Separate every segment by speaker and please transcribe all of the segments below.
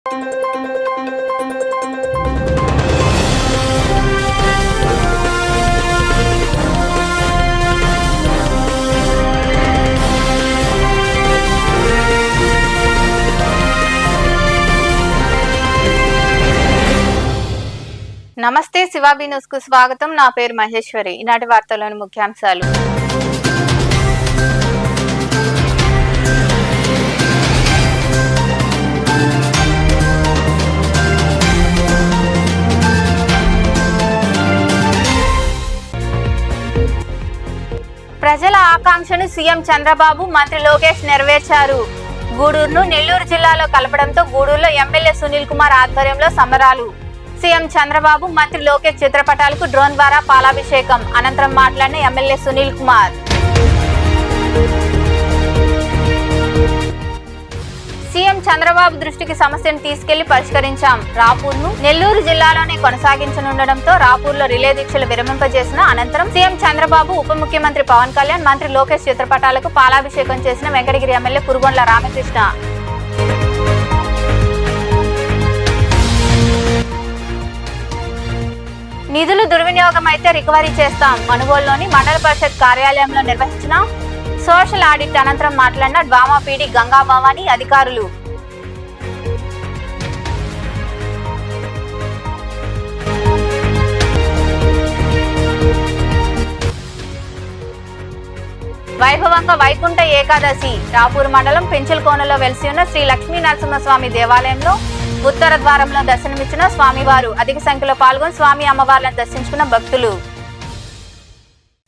Speaker 1: నమస్తే శివాబీ న్యూస్ కు స్వాగతం. నా పేరు మహేశ్వరి. ఈనాటి వార్తల్లోని ముఖ్యాంశాలు. ప్రజల ఆకాంక్షను సీఎం చంద్రబాబు, మంత్రి లోకేష్ నెరవేర్చారు. గూడూరును నెల్లూరు జిల్లాలో కలపడంతో గూడూరులో ఎమ్మెల్యే సునీల్ కుమార్ ఆధ్వర్యంలో సంబరాలు. సీఎం చంద్రబాబు, మంత్రి లోకేష్ చిత్రపటాలకు డ్రోన్ ద్వారా పాలాభిషేకం. అనంతరం మాట్లాడిన ఎమ్మెల్యే సునీల్ కుమార్, సీఎం చంద్రబాబు దృష్టికి సమస్యను తీసుకెళ్లి పరిష్కరించాం. రాపూర్ను నెల్లూరు జిల్లాలోనే కొనసాగించనుండడంతో రాపూర్లో రిలే దీక్షలు విరమింపజేసిన అనంతరం సీఎం చంద్రబాబు, ఉప ముఖ్యమంత్రి పవన్ కళ్యాణ్, మంత్రి లోకేష్ చిత్రపటాలకు పాలాభిషేకం చేసిన వెంకటగిరి ఎమ్మెల్యే కురుగొండ్ల రామకృష్ణ. నిధులు దుర్వినియోగం అయితే రికవరీ చేస్తాం. మనుగోలులోని మండల పరిషత్ కార్యాలయంలో నిర్వహించిన సోషల్ ఆడిట్ అనంతరం మాట్లాడిన డ్వామా పీడి గంగా భవాని అధికారులు. వైభవంగా వైకుంఠ ఏకాదశి. రాపూర్ మండలం పెంచులకోనలో వెలిసి ఉన్న శ్రీ లక్ష్మీ నరసింహస్వామి దేవాలయంలో ఉత్తర ద్వారంలో దర్శనమిచ్చిన స్వామివారు. అధిక సంఖ్యలో పాల్గొని స్వామి అమ్మవార్లను దర్శించుకున్న భక్తులు.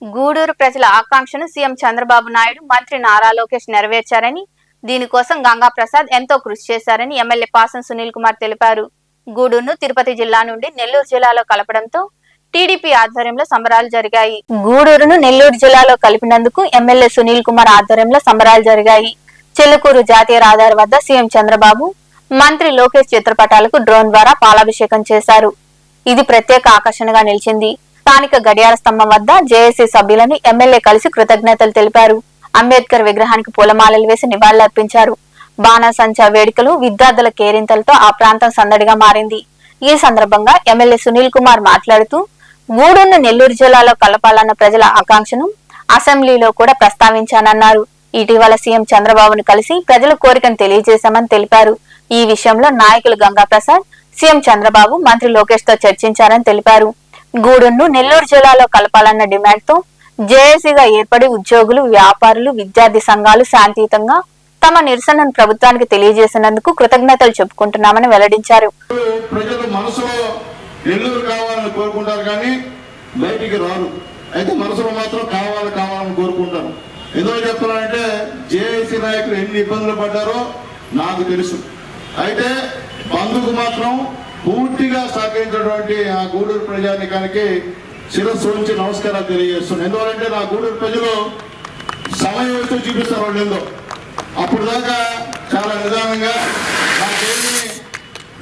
Speaker 1: గూడూరు ప్రజల ఆకాంక్షను సీఎం చంద్రబాబు నాయుడు, మంత్రి నారా లోకేష్ నెరవేర్చారని, దీనికోసం గంగా ప్రసాద్ ఎంతో కృషి చేశారని ఎమ్మెల్యే పాసం సునీల్ కుమార్ తెలిపారు. గూడూరును తిరుపతి జిల్లా నుండి నెల్లూరు జిల్లాలో కలపడంతో టీడీపీ ఆధ్వర్యంలో సంబరాలు జరిగాయి. గూడూరును నెల్లూరు జిల్లాలో కలిపినందుకు ఎమ్మెల్యే సునీల్ కుమార్ ఆధ్వర్యంలో సంబరాలు జరిగాయి. చెలుకూరు జాతీయ రహదారి వద్ద సీఎం చంద్రబాబు, మంత్రి లోకేష్ చిత్రపటాలకు డ్రోన్ ద్వారా పాలాభిషేకం చేశారు. ఇది ప్రత్యేక ఆకర్షణగా నిలిచింది. స్థానిక గడియార స్తంభం వద్ద జేఏసీ సభ్యులను ఎమ్మెల్యే కలిసి కృతజ్ఞతలు తెలిపారు. అంబేద్కర్ విగ్రహానికి పూలమాలలు వేసి నివాళులర్పించారు. బాణాసంచా వేడుకలు, విద్యార్థుల కేరింతలతో ఆ ప్రాంతం సందడిగా మారింది. ఈ సందర్భంగా ఎమ్మెల్యే సునీల్ కుమార్ మాట్లాడుతూ, గూడూరును నెల్లూరు జిల్లాలో కలపాలన్న ప్రజల ఆకాంక్షను అసెంబ్లీలో కూడా ప్రస్తావించానన్నారు. ఇటీవల సీఎం చంద్రబాబును కలిసి ప్రజల కోరికను తెలియజేశామని తెలిపారు. ఈ విషయంలో నాయకులు గంగా ప్రసాద్, సీఎం చంద్రబాబు, మంత్రి లోకేష్ తో చర్చించారని తెలిపారు. గూడూరును నెల్లూరు జిల్లాలో కలపాలన్న డిమాండ్ తో జేఏసీగా ఏర్పడి ఉద్యోగులు, వ్యాపారులు, విద్యార్థి సంఘాలు శాంతియుతంగా తమ నిరసనను ప్రభుత్వానికి తెలియజేసినందుకు కృతజ్ఞతలు చెప్పుకుంటున్నామని వెల్లడించారు.
Speaker 2: ప్రజలు మనసులో నెల్లూరు కావాలని కోరుకుంటారు కానీ బయటికి రారు. అయితే మనసులో మాత్రం కావాలని కోరుకుంటారు. ఎందుకు చెప్తున్నానంటే జేఏసీ నాయకులు ఎన్ని ఇబ్బందులు పడ్డారో నాకు తెలుసు. అయితే బంధుకు మాత్రం పూర్తిగా సహకరించినటువంటి ఆ గూడూరు ప్రజానికానికి శిరస్సు నుంచి నమస్కారాలు తెలియజేస్తున్నాను. ఎందుకంటే నా గూడూరు ప్రజలు సమయం వస్తూ చూపిస్తారు. వాళ్ళు ఏందో అప్పుడు దాకా చాలా నిదానంగా నాకేమీ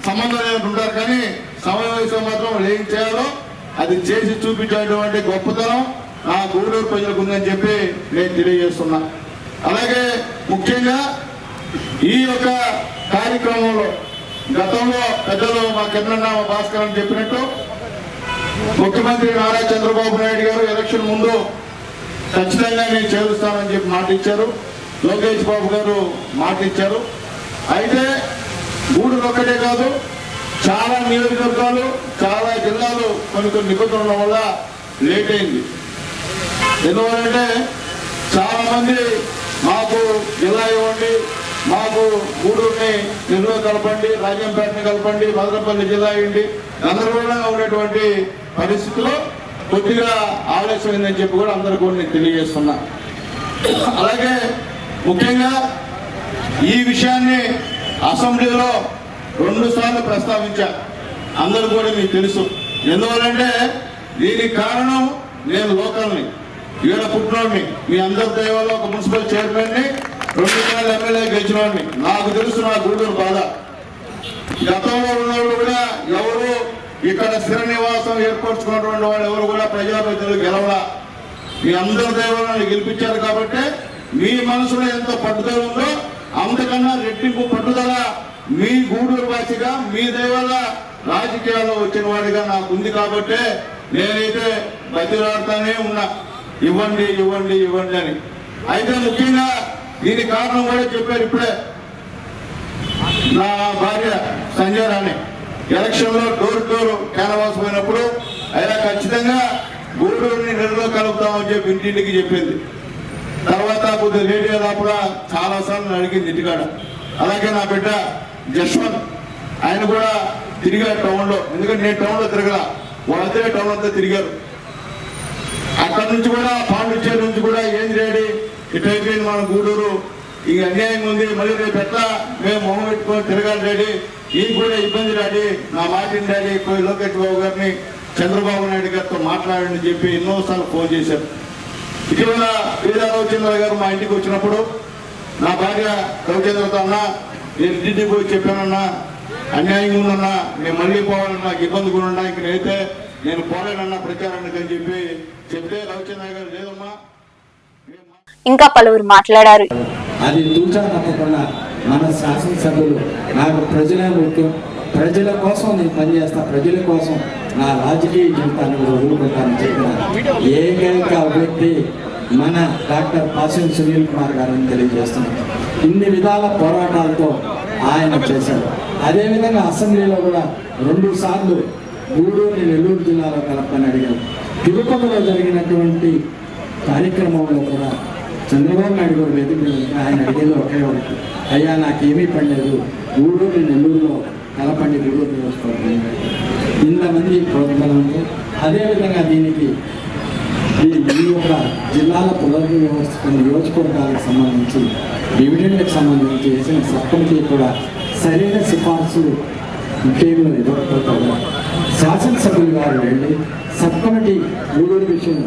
Speaker 2: సంబంధం లేని ఉంటారు, కానీ సమయం వస్తే మాత్రం వాళ్ళు ఏం చేయాలో అది చేసి చూపించేటువంటి గొప్పతనం నా గూడూరు ప్రజలకు ఉందని చెప్పి నేను తెలియజేస్తున్నా. అలాగే ముఖ్యంగా ఈ యొక్క కార్యక్రమంలో గతంలో పెద్దలు మా కిందన్న భాస్కర్ అని చెప్పినట్టు ముఖ్యమంత్రి నారా చంద్రబాబు నాయుడు గారు ఎలక్షన్ ముందు ఖచ్చితంగా నేను చేరుస్తానని చెప్పి మాట ఇచ్చారు. లోకేష్ బాబు గారు మాట ఇచ్చారు. అయితే గూడూరు ఒక్కటే కాదు, చాలా నియోజకవర్గాలు, చాలా జిల్లాలు కొన్ని నిబంధనల వల్ల లేట్ అయింది. ఎందువల్లంటే చాలా మంది మాకు జిల్లా ఇవ్వండి, మాకు గూడూరుని నెల్లూరు కలపండి, రాజంపేటని కలపండి, మదనపల్లి జిల్లా ఇవ్వండి, గందరగోళంగా ఉండేటువంటి పరిస్థితుల్లో కొద్దిగా ఆలస్యమైందని చెప్పి కూడా అందరికీ కూడా నేను తెలియజేస్తున్నా. అలాగే ముఖ్యంగా ఈ విషయాన్ని అసెంబ్లీలో 2 సార్లు ప్రస్తావించా. అందరూ కూడా మీకు తెలుసు. ఎందువల్లంటే దీనికి కారణం నేను లోకల్ని, ఈడ పుట్టినోడిని, మీ అందరి దైవాలో ఒక మున్సిపల్ చైర్మన్ని, 2 సార్లు ఎమ్మెల్యే గెలిచినోడిని. నాకు తెలుసు నా గూడూరు బాధ. గతంలో ఉన్నవాళ్ళు కూడా ఎవరు ఇక్కడ స్థిర నివాసం ఏర్పరచుకున్నటువంటి వాళ్ళు ఎవరు కూడా ప్రజాప్రతినిధులు గెలవలా. మీ అందరి దైవాలను గెలిపించారు కాబట్టి మీ మనసులో ఎంత పట్టుదల ఉందో అంతకన్నా రెట్టింపు పట్టుదల మీ గూడూరు వాసిగా మీ దయవల్ల రాజకీయాల్లో వచ్చిన వాడిగా నాకు ఉంది కాబట్టి నేనైతే బతిలాడుతానే ఉన్నా, ఇవ్వండి ఇవ్వండి ఇవ్వండి అని. అయితే ముఖ్యంగా దీని కారణం కూడా చెప్పారు ఇప్పుడే. నా భార్య సంజయ్ రాణి ఎలక్షన్ లో డోర్ డోర్ క్యాన్వాస్ పోయినప్పుడు అయినా ఖచ్చితంగా గూడూరుని నెలలో కలుపుతామని చెప్పి ఇంటింటికి చెప్పింది. తర్వాత కొద్దిగా రేడియో లోపల చాలా సార్లు అడిగింది ఇంటికాడ. అలాగే నా బిడ్డ జశ్వంత్ ఆయన కూడా తిరిగారు టౌన్ లో, ఎందుకంటే నేను టౌన్ లో తిరగల, వాళ్ళంతా టౌన్ అంతా తిరిగారు. అక్కడ నుంచి కూడా పాండిచ్చేరి నుంచి కూడా ఏంది రేడి ఇటు అయిపోయింది మన గూడూరు, ఈ అన్యాయం ఉంది, మళ్ళీ రేపు ఎట్లా మేము మొహం పెట్టుకొని తిరగాలి డాడీ, ఈ కూడా ఇబ్బంది డాడీ, నా మాట డాడీ, పోయి లోకేష్ బాబు గారిని చంద్రబాబు నాయుడు గారితో మాట్లాడని చెప్పి ఎన్నోసార్లు ఫోన్ చేశారు. ఇటీవల వీరా రవిచంద్ర గారు మా ఇంటికి వచ్చినప్పుడు నా భార్య రవిచంద్రతో అన్నా నేను ఇంటికి పోయి చెప్పానన్నా అన్యాయంగా ఉందన్నా, నేను మళ్ళీ పోవాలన్నా, నాకు ఇబ్బంది కూడా ఉన్నా, ఇంక నేనైతే నేను పోలేనన్నా ప్రచారానికి అని చెప్పి చెప్తే రవిచంద్ర గారు లేదమ్మా.
Speaker 1: ఇంకా పలువురు మాట్లాడారు.
Speaker 3: అది తూచా తప్పకుండా మన శాసనసభ్యులు నాకు ప్రజలే ముఖ్యం, ప్రజల కోసం నేను పనిచేస్తా, ప్రజల కోసం నా రాజకీయ జీవితాన్ని వదులుకుంటానని చెప్పిన ఏకైక వ్యక్తి మన డాక్టర్ పాసం సునీల్ కుమార్ గారని తెలియజేస్తున్నారు. ఇన్ని విధాల పోరాటాలతో ఆయన చేశారు. అదేవిధంగా అసెంబ్లీలో కూడా 2 సార్లు గూడూరుని నెల్లూరు జిల్లాలో కలపని అడిగారు. తిరుపతిలో జరిగినటువంటి కార్యక్రమంలో కూడా చంద్రబాబు నాయుడు గారు వేదిక ఆయన అడిగేది ఒకే ఒకటి, అయ్యా నాకేమీ పడలేదు, గూడూరు నెల్లూరులో కలపండి గూడూరు నియోజకవర్గం. ఇంతమంది ప్రోత్సాహంతో అదేవిధంగా దీనికి ఈ యొక్క జిల్లాల పునర్వ్యవస్థ నియోజకవర్గాలకు సంబంధించి డివిడెండ్కి సంబంధించి చేసిన సబ్ కమిటీ కూడా సరైన సిఫార్సులు విషయంలో ఎదుర్కొంటారు. శాసనసభ్యులు గారు వెళ్ళి సబ్ కమిటీ గూడూరు విషయం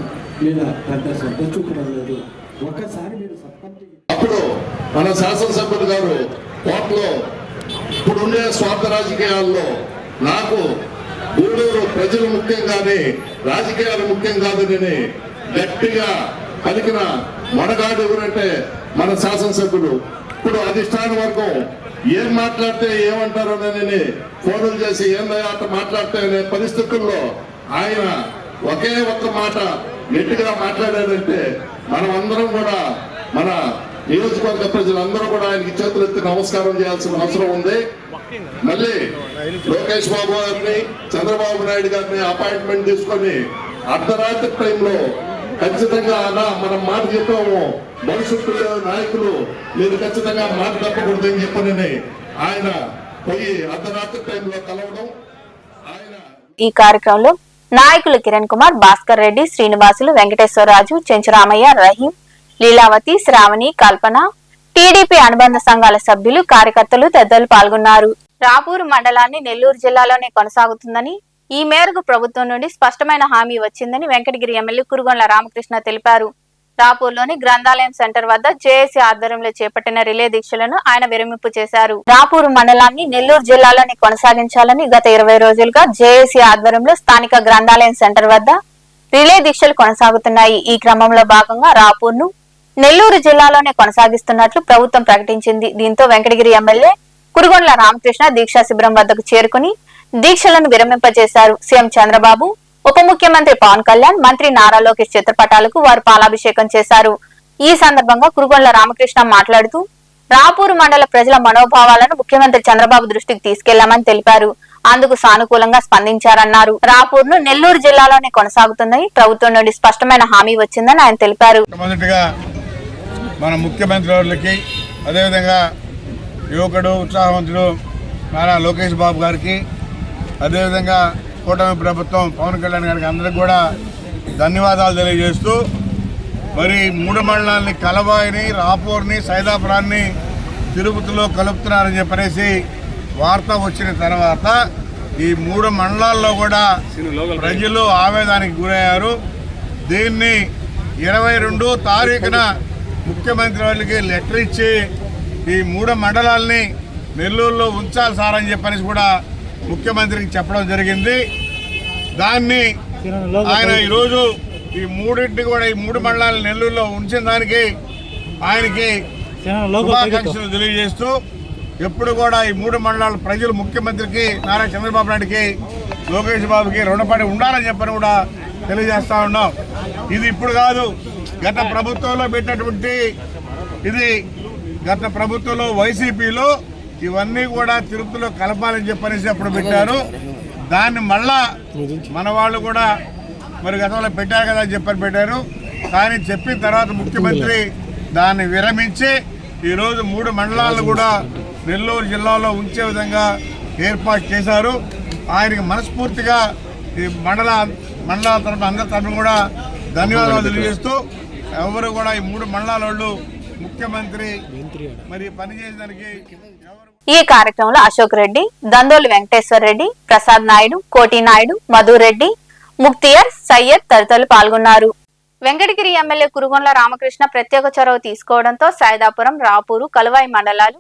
Speaker 3: మీద పెద్ద శ్రద్ధ చూపడం లేదు. ఒక్కసారి మీరు సబ్ కమిటీ
Speaker 2: అప్పుడు మన శాసనసభ్యులు గారు కోర్టులో ఇప్పుడుండే స్వార్థ రాజకీయాల్లో నాకు గూడూరు ప్రజలు ముఖ్యం కానీ రాజకీయాలు ముఖ్యం కాదని గట్టిగా పలికిన మొనగాడు ఎవరంటే మన శాసనసభ్యులు. ఇప్పుడు అధిష్టాన వర్గం ఏం మాట్లాడితే ఏమంటారోనని ఫోన్లు చేసి ఏందయ్యా అట్లా మాట్లాడితే అనే పరిస్థితుల్లో ఆయన ఒకే ఒక్క మాట గట్టిగా మాట్లాడారంటే మనం అందరం కూడా మన నియోజకవర్గ ప్రజలందరూ కూడా ఆయనకి చేతులెత్తి నమస్కారం చేయాల్సిన అవసరం ఉంది. మళ్ళీ లోకేష్ బాబు గారిని చంద్రబాబు నాయుడు గారిని అపాయింట్మెంట్ తీసుకొని అర్ధరాత్రి టైంలో ఖచ్చితంగా మనం మాట చెప్పాము, భవిష్యత్తులో నాయకులు మీరు ఖచ్చితంగా మాట తప్పకూడదని చెప్పనని ఆయన పోయి అర్ధరాత్రి టైంలో కలవడం. ఆయన
Speaker 1: ఈ కార్యక్రమంలో నాయకులు కిరణ్ కుమార్, భాస్కర్ రెడ్డి, శ్రీనివాసులు, వెంకటేశ్వరరాజు, చెంచురామయ్య, రహీం, లీలావతి, శ్రావణి, కల్పన, టీడీపీ అనుబంధ సంఘాల సభ్యులు, కార్యకర్తలు తదితరులు పాల్గొన్నారు. రాపూరు మండలాన్ని నెల్లూరు జిల్లాలోనే కొనసాగుతుందని, ఈ మేరకు ప్రభుత్వం నుండి స్పష్టమైన హామీ వచ్చిందని వెంకటగిరి ఎమ్మెల్యే కురుగొండ్ల రామకృష్ణ తెలిపారు. రాపూర్లోని గ్రంథాలయం సెంటర్ వద్ద జేఏసీ ఆధ్వర్యంలో చేపట్టిన రిలే దీక్షలను ఆయన విరమింపు చేశారు. రాపూరు మండలాన్ని నెల్లూరు జిల్లాలోనే కొనసాగించాలని గత 20 రోజులుగా జేఏసీ ఆధ్వర్యంలో స్థానిక గ్రంథాలయం సెంటర్ వద్ద రిలే దీక్షలు కొనసాగుతున్నాయి. ఈ క్రమంలో భాగంగా రాపూర్ను నెల్లూరు జిల్లాలోనే కొనసాగిస్తున్నట్లు ప్రభుత్వం ప్రకటించింది. దీంతో వెంకటగిరి ఎమ్మెల్యే కురుగొండ్ల రామకృష్ణ దీక్షా శిబిరం వద్దకు చేరుకుని దీక్షలను విరమింపజేశారు. సీఎం చంద్రబాబు, ఉప ముఖ్యమంత్రి పవన్ కళ్యాణ్, మంత్రి నారా లోకేష్ చిత్రపటాలకు వారు పాలాభిషేకం చేశారు. ఈ సందర్భంగా కురుగొండ్ల రామకృష్ణ మాట్లాడుతూ రాపూరు మండల ప్రజల మనోభావాలను ముఖ్యమంత్రి చంద్రబాబు దృష్టికి తీసుకెళ్లామని తెలిపారు. అందుకు సానుకూలంగా స్పందించారన్నారు. రాపూర్ను నెల్లూరు జిల్లాలోనే కొనసాగుతుందని ప్రభుత్వం నుండి స్పష్టమైన హామీ వచ్చిందని ఆయన తెలిపారు.
Speaker 4: మన ముఖ్యమంత్రి వారికి, అదేవిధంగా యువకుడు ఉత్సాహవంతుడు నారా లోకేష్ బాబు గారికి, అదేవిధంగా కూటమి ప్రభుత్వం పవన్ కళ్యాణ్ గారికి అందరికి కూడా ధన్యవాదాలు తెలియజేస్తూ, మరి 3 మండలాన్ని కలవాయిని, రాపూర్ని, సైదాపురాన్ని తిరుపతిలో కలుపుతున్నారని చెప్పనేసి వార్త వచ్చిన తర్వాత ఈ 3 మండలాల్లో కూడా ప్రజలు ఆవేదనకి గురయ్యారు. దీన్ని 22 తారీఖున ముఖ్యమంత్రి వాళ్ళకి లెటర్ ఇచ్చి ఈ 3 మండలాల్ని నెల్లూరులో ఉంచాలి సార్ అని చెప్పనేసి కూడా ముఖ్యమంత్రికి చెప్పడం జరిగింది. దాన్ని ఆయన ఈరోజు ఈ 3 మండలాలు నెల్లూరులో ఉంచిన దానికి ఆయనకి శుభాకాంక్షలు తెలియజేస్తూ, ఎప్పుడు కూడా ఈ 3 మండలాల ప్రజలు ముఖ్యమంత్రికి నారా చంద్రబాబు నాయుడికి లోకేష్ బాబుకి రుణపడి ఉండాలని చెప్పని కూడా తెలియజేస్తా ఉన్నాం. ఇది ఇప్పుడు కాదు, గత ప్రభుత్వంలో పెట్టినటువంటి ఇది గత ప్రభుత్వంలో వైసీపీలో ఇవన్నీ కూడా తిరుపతిలో కలపాలని చెప్పనేసి అప్పుడు పెట్టారు. దాన్ని మళ్ళా మన వాళ్ళు కూడా మరి గతంలో పెట్టారు కదా అని చెప్పని పెట్టారు. కానీ చెప్పిన తర్వాత ముఖ్యమంత్రి దాన్ని విరమించి ఈరోజు 3 మండలాలను కూడా నెల్లూరు జిల్లాలో ఉంచే విధంగా ఏర్పాటు చేశారు. ఆయనకి మనస్ఫూర్తిగా ఈ మండలాల తరఫున అందరి తరఫున కూడా ధన్యవాదాలు తెలియజేస్తూ ఎవరు కూడా ఈ 3 మండలాల వాళ్ళు ముఖ్యమంత్రి మరి పనిచేసేదానికి
Speaker 1: ఈ కార్యక్రమంలో అశోక్ రెడ్డి, దందోలి వెంకటేశ్వర రెడ్డి, ప్రసాద్ నాయుడు, కోటి నాయుడు, మధురెడ్డి, ముక్తియర్, సయ్యద్ తదితరులు పాల్గొన్నారు. వెంకటగిరి ఎమ్మెల్యే కురుగొండ్ల రామకృష్ణ ప్రత్యేక చొరవ తీసుకోవడంతో సైదాపురం, రాపూరు, కలువాయి మండలాలు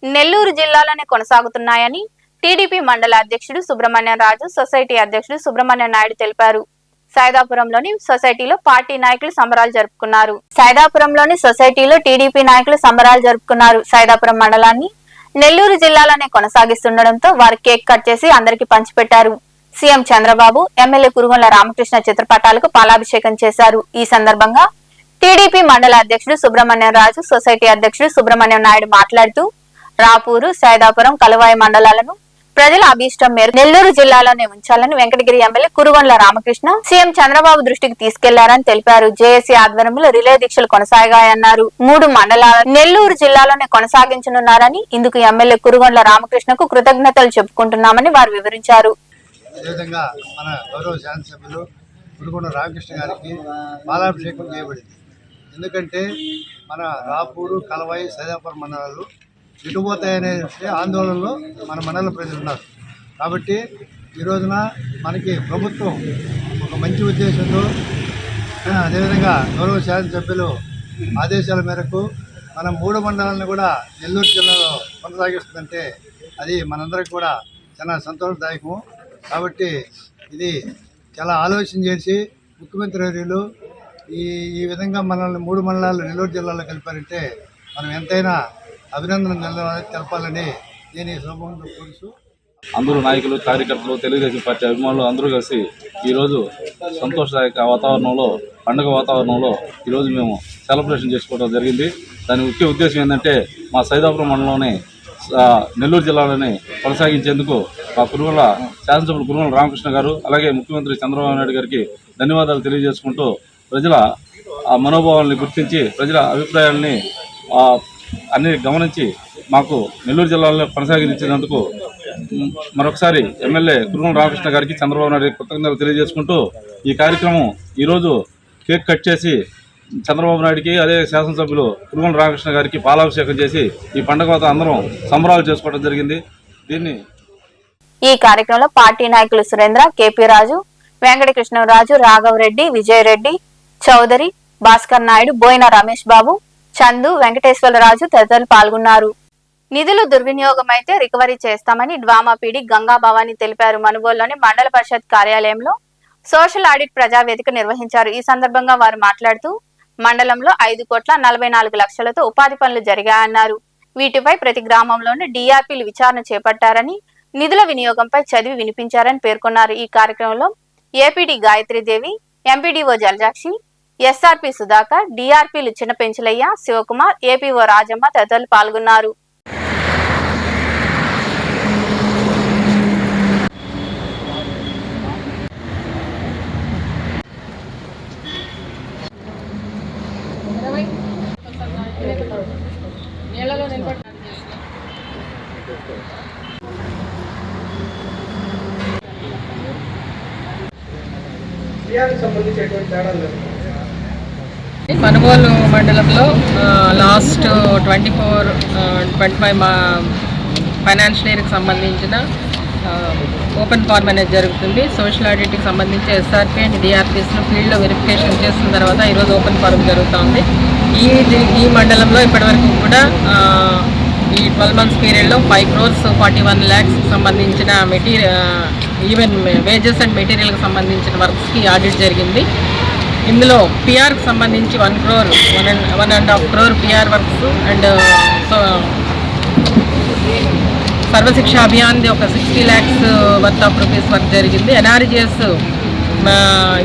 Speaker 1: నెల్లూరు జిల్లాలోనే కొనసాగుతున్నాయని టీడీపీ మండల అధ్యక్షుడు సుబ్రహ్మణ్యం రాజు, సొసైటీ అధ్యక్షుడు సుబ్రహ్మణ్యం నాయుడు తెలిపారు. సైదాపురంలోని సొసైటీలో పార్టీ నాయకులు సంబరాలు జరుపుకున్నారు. సైదాపురం మండలాన్ని నెల్లూరు జిల్లాలోనే కొనసాగిస్తుండటంతో వారు కేక్ కట్ చేసి అందరికి పంచిపెట్టారు. సీఎం చంద్రబాబు, ఎమ్మెల్యే కురుగొండ్ల రామకృష్ణ చిత్రపటాలకు పాలాభిషేకం చేశారు. ఈ సందర్భంగా టీడీపీ మండల అధ్యక్షుడు సుబ్రహ్మణ్యం రాజు, సొసైటీ అధ్యక్షుడు సుబ్రహ్మణ్యం నాయుడు మాట్లాడుతూ రాపూరు, సైదాపురం, కలువాయి మండలాలను ప్రజల అభీష్టం మేరకు నెల్లూరు జిల్లాలోనే ఉంచాలని వెంకటగిరి ఎమ్మెల్యే కురుగొండ్ల రామకృష్ణ సీఎం చంద్రబాబు దృష్టికి తీసుకెళ్లారని తెలిపారు. జేఏసీ ఆధ్వర్యంలో రిలే దీక్షలు కొనసాగాయన్నారు. 3 మండలాలను నెల్లూరు జిల్లాలోనే కొనసాగించనున్నారని, ఇందుకు ఎమ్మెల్యే కురుగొండ్ల రామకృష్ణకు కృతజ్ఞతలు చెప్పుకుంటున్నామని వారు వివరించారు.
Speaker 5: అదేవిధంగా మన గౌరవ శాసనసభ్యులు కురుగొండ్ల రామకృష్ణ గారికి పాలాభిషేకం చేయబడింది. ఎందుకంటే మన రాపూరు, కలవాయి, సైదాపురం మండలాలు ఇటుపోతాయనే ఆందోళనలో మన మండల ప్రజలు ఉన్నారు. కాబట్టి ఈ రోజున మనకి ప్రభుత్వం ఒక మంచి ఉద్దేశంతో, అదేవిధంగా గౌరవ శాసనసభ్యులు ఆదేశాల మేరకు మనం 3 మండలాలను కూడా నెల్లూరు జిల్లాలో కొనసాగిస్తుందంటే అది మనందరికీ కూడా చాలా సంతోషదాయకము. కాబట్టి ఇది చాలా ఆలోచన చేసి ముఖ్యమంత్రి వర్యులు ఈ విధంగా మనల్ని 3 మండలాలు నెల్లూరు జిల్లాలో కలిపారంటే మనం ఎంతైనా అభినందన తెలపాలని నేను ఈ సందర్భంగా కోరుతూ
Speaker 6: అందరూ నాయకులు, కార్యకర్తలు, తెలుగుదేశం పార్టీ అభిమానులు అందరూ కలిసి ఈరోజు సంతోషదాయక వాతావరణంలో, పండుగ వాతావరణంలో ఈరోజు మేము సెలబ్రేషన్ చేసుకోవడం జరిగింది. దాని ముఖ్య ఉద్దేశం ఏంటంటే మా సైదాపురం మండలంలోని నెల్లూరు జిల్లాలోని కొనసాగించేందుకు మా కురుగొండ్ల శాసనసభ్యులు కురుగొండ్ల రామకృష్ణ గారు, అలాగే ముఖ్యమంత్రి చంద్రబాబు నాయుడు గారికి ధన్యవాదాలు తెలియజేసుకుంటూ ప్రజల మనోభావాలని గుర్తించి ప్రజల అభిప్రాయాలని అన్ని గమనించి మాకు నెల్లూరు జిల్లాలో కొనసాగించినందుకు మరొకసారి ఎమ్మెల్యే కురుగొండ్ల రామకృష్ణ గారికి, చంద్రబాబు నాయుడు కృతజ్ఞతలు తెలియజేసుకుంటూ ఈ కార్యక్రమం ఈరోజు కేక్ కట్ చేసి చంద్రబాబు నాయుడికి, అదే శాసనసభ్యులు కురుగొండ్ల రామకృష్ణ గారికి పాలాభిషేకం చేసి ఈ పండుగ అందరం సంబరాలు చేసుకోవడం జరిగింది.
Speaker 1: ఈ కార్యక్రమంలో పార్టీ నాయకులు సురేంద్ర, కేపీ రాజు, వెంకటకృష్ణరాజు, రాఘవరెడ్డి, విజయరెడ్డి, చౌదరి, భాస్కర్ నాయుడు, బోయిన రమేష్ బాబు, చందు, వెంకటేశ్వరరాజు తదితరులు పాల్గొన్నారు. నిధులు దుర్వినియోగమైతే రికవరీ చేస్తామని డ్వామా పీడి గంగా భవాని తెలిపారు. మనుగోలులోని మండల పరిషత్ కార్యాలయంలో సోషల్ ఆడిట్ ప్రజావేదిక నిర్వహించారు. ఈ సందర్భంగా వారు మాట్లాడుతూ మండలంలో 5,44,00,000తో ఉపాధి పనులు జరిగాయన్నారు. వీటిపై ప్రతి గ్రామంలోనూ డిఆర్పీలు విచారణ చేపట్టారని, నిధుల వినియోగంపై చదివి వినిపించారని పేర్కొన్నారు. ఈ కార్యక్రమంలో APD Gayatridevi, MPDO Jalajakshi, SRP Sudhakar, డిఆర్పీలు చిన్న పెంచులయ్య, శివకుమార్, ఏపీఓ రాజమ్మ తదితరులు పాల్గొన్నారు.
Speaker 7: మనుగోలు మండలంలో లాస్ట్ 24-25 ఫైనాన్షియల్ ఇయర్కి సంబంధించిన ఓపెన్ ఫార్మ్ అనేది జరుగుతుంది. సోషల్ ఆడిట్కి సంబంధించి ఎస్ఆర్పి అండ్ డిఆర్పిస్ను ఫీల్డ్లో వెరిఫికేషన్ చేసిన తర్వాత ఈరోజు ఓపెన్ ఫార్మ్ జరుగుతుంది. ఈ మండలంలో ఇప్పటివరకు కూడా ఈ 12 months పీరియడ్లో 5,41,00,000 సంబంధించిన ఈవెన్ వేజెస్ అండ్ మెటీరియల్కి సంబంధించిన వర్క్స్కి ఆడిట్ జరిగింది. ఇందులో పిఆర్కి సంబంధించి 1 crore, 1.5 crore PR works and Sarvashiksha అభియాన్ది ఒక 60 lakhs worth of rupees work జరిగింది. ఎన్ఆర్జిఎస్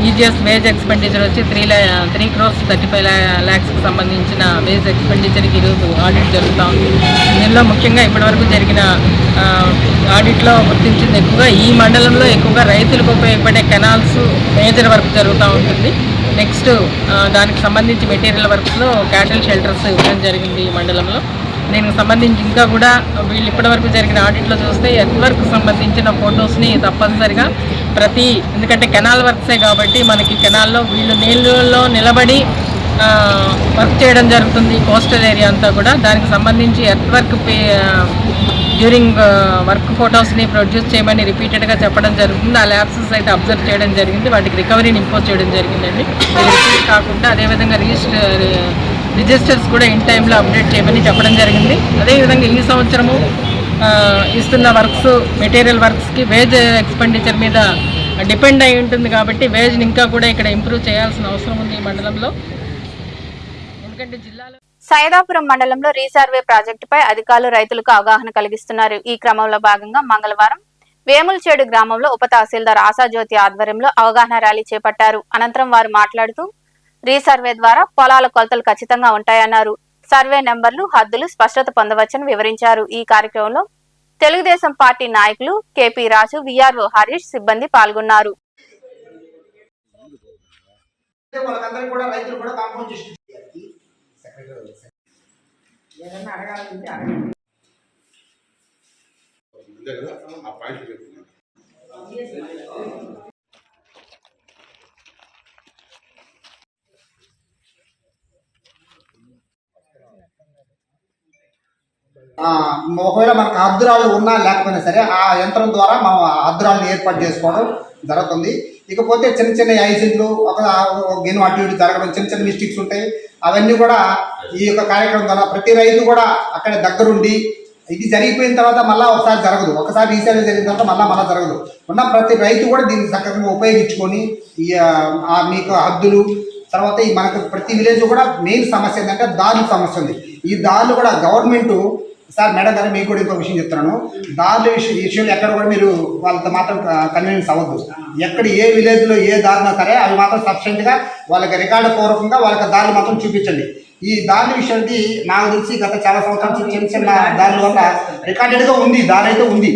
Speaker 7: ఈజీఎస్ వేజ్ ఎక్స్పెండిచర్ వచ్చి 3 crores 35 lakhsకి సంబంధించిన వేజ్ ఎక్స్పెండిచర్కి ఈరోజు ఆడిట్ జరుగుతూ ఉంది. దీనిలో ముఖ్యంగా ఇప్పటివరకు జరిగిన ఆడిట్లో గుర్తించింది ఎక్కువగా ఈ మండలంలో ఎక్కువగా రైతులకు ఉపయోగపడే కెనాల్స్ మేజర్ వర్క్ జరుగుతూ ఉంటుంది. నెక్స్ట్ దానికి సంబంధించి మెటీరియల్ వర్క్స్లో క్యాటిల్ షెల్టర్స్ ఇవ్వడం జరిగింది ఈ మండలంలో. దీనికి సంబంధించి ఇంకా కూడా వీళ్ళు ఇప్పటివరకు జరిగిన ఆడిట్లో చూస్తే ఎర్త్ వర్క్ సంబంధించిన ఫొటోస్ని తప్పనిసరిగా ఎందుకంటే కెనాల్ వర్క్సే కాబట్టి మనకి కెనాల్లో వీళ్ళు నీళ్ళలో నిలబడి వర్క్ చేయడం జరుగుతుంది కోస్టల్ ఏరియా అంతా కూడా. దానికి సంబంధించి ఎర్త్ వర్క్ డ్యూరింగ్ వర్క్ ఫొటోస్ని ప్రొడ్యూస్ చేయమని రిపీటెడ్గా చెప్పడం జరుగుతుంది. ఆ ల్యాబ్సెస్ అయితే అబ్జర్వ్ చేయడం జరిగింది, వాటికి రికవరీని ఇంపోజ్ చేయడం జరిగిందండి. రిపీట్ కాకుండా అదేవిధంగా రిజిస్టర్స్ కూడా ఇన్ టైంలో అప్డేట్ చేయమని చెప్పడం జరిగింది. అదేవిధంగా ఈ సంవత్సరము ఇస్తున్న వర్క్స్ మెటీరియల్ వర్క్స్కి వేజ్ ఎక్స్పెండిచర్ మీద డిపెండ్ అయి ఉంటుంది కాబట్టి వేజ్ని ఇంకా కూడా ఇక్కడ ఇంప్రూవ్ చేయాల్సిన అవసరం ఉంది ఈ మండలంలో. ఎందుకంటే జిల్లాలో
Speaker 1: సైదాపురం మండలంలో రీసర్వే ప్రాజెక్టుపై అధికారులు రైతులకు అవగాహన కలిగిస్తున్నారు. ఈ క్రమంలో భాగంగా మంగళవారం వేములచేడు గ్రామంలో ఉప తహసీల్దార్ ఆశాజ్యోతి ఆధ్వర్యంలో అవగాహన ర్యాలీ చేపట్టారు. అనంతరం వారు మాట్లాడుతూ రీసర్వే ద్వారా పొలాల కొలతలు ఖచ్చితంగా ఉంటాయన్నారు. సర్వే నెంబర్లు హద్దులు స్పష్టత పొందవచ్చని వివరించారు. ఈ కార్యక్రమంలో తెలుగుదేశం పార్టీ నాయకులు కేపీ రాజు, విఆర్ఓ హరీష్ సిబ్బంది పాల్గొన్నారు.
Speaker 8: ఒకవేళ మనకు హద్దురాళ్ళు ఉన్నా లేకపోయినా సరే ఆ యంత్రం ద్వారా మనం హద్దురాళ్ళని ఏర్పాటు చేసుకోవడం జరుగుతుంది. ఇకపోతే చిన్న చిన్న యాక్సిడెంట్లు ఒక గెను అటు ఇటు జరగడం, చిన్న చిన్న మిస్టేక్స్ ఉంటాయి. అవన్నీ కూడా ఈ యొక్క కార్యక్రమం ద్వారా ప్రతి రైతు కూడా అక్కడ దగ్గరుండి ఇది జరిగిపోయిన తర్వాత మళ్ళీ ఒకసారి జరగదు, ఒకసారి రీసర్వే జరిగిన తర్వాత మళ్ళీ జరగదు. ఉన్న ప్రతి రైతు కూడా దీన్ని చక్కగా ఉపయోగించుకొని మీకు హద్దులు తర్వాత మనకు ప్రతి విలేజ్ కూడా మెయిన్ సమస్య ఏంటంటే దారుల సమస్య ఉంది. ఈ దారులు కూడా గవర్నమెంట్ సార్ మేడం గారు మీకు కూడా ఇంకో విషయం చెప్తున్నాను. దారుల విషయంలో ఎక్కడ కూడా మీరు వాళ్ళతో మాత్రం కన్వీనియన్స్ అవ్వద్దు. ఎక్కడ ఏ విలేజ్లో ఏ దారినా సరే అవి మాత్రం సఫిషియెంట్గా వాళ్ళకి రికార్డు పూర్వకంగా వాళ్ళకి దారులు మాత్రం చూపించండి. ఈ దారుల విషయానికి నాకు తెలిసి గత చాలా సంవత్సరాల నుంచి చిన్న చిన్న దారుల వల్ల రికార్డెడ్గా ఉంది, దారి అయితే ఉంది,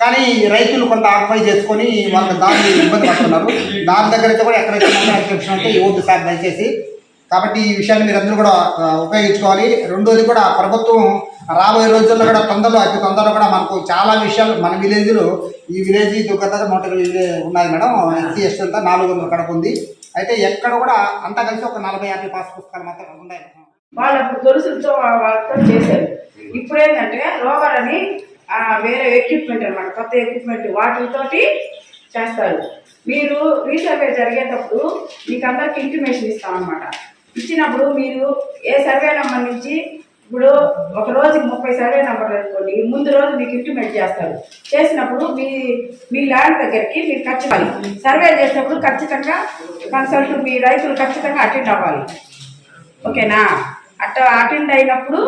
Speaker 8: కానీ రైతులు కొంత ఆక్యుపై చేసుకొని వాళ్ళకి దారులు ఇబ్బంది పడుతున్నారు. దారి దగ్గర అయితే కూడా ఎక్కడైతే ఎక్సెప్షన్ అంటే ఇవ్వద్దు సార్ దయచేసి. కాబట్టి ఈ విషయాన్ని మీరు అందరూ కూడా ఉపయోగించుకోవాలి. రెండోది కూడా ప్రభుత్వం రాబోయే రోజుల్లో కూడా అతి తొందరలో కూడా మనకు చాలా విషయాలు మన విలేజ్లో ఈ విలేజ్ దుగ్గత మోటార్ ఉన్నాయి మేడం. ఎస్సీ ఎస్టీ అంతా 400 కడప ఉంది. అయితే ఎక్కడ కూడా అంతా కలిసి ఒక 40-50 పాస్ పుస్తకాలు మాత్రం ఉన్నాయి.
Speaker 9: వాళ్ళు అప్పుడు గొలుసులతో వాళ్ళతో చేశారు. ఇప్పుడు ఏంటంటే రోవర్ అని వేరే ఎక్విప్మెంట్ అనమాట, కొత్త ఎక్విప్మెంట్ వాటితోటి చేస్తారు. మీరు రీసర్వే జరిగేటప్పుడు మీకు అందరికి ఇంటిమేషన్ ఇస్తామన్నమాట. ఇచ్చినప్పుడు మీరు ఏ సర్వే నెంబర్ నుంచి ఇప్పుడు ఒక రోజుకి 30 సర్వే నెంబర్లు అనుకోండి, ముందు రోజు మీకు ఇంటిమేట్ చేస్తారు. చేసినప్పుడు మీ ల్యాండ్ దగ్గరికి మీరు ఖచ్చితంగా సర్వే చేసినప్పుడు ఖచ్చితంగా కన్సల్ట్ మీ రైతులు ఖచ్చితంగా అటెండ్ అవ్వాలి. ఓకేనా? అటెండ్ అయినప్పుడు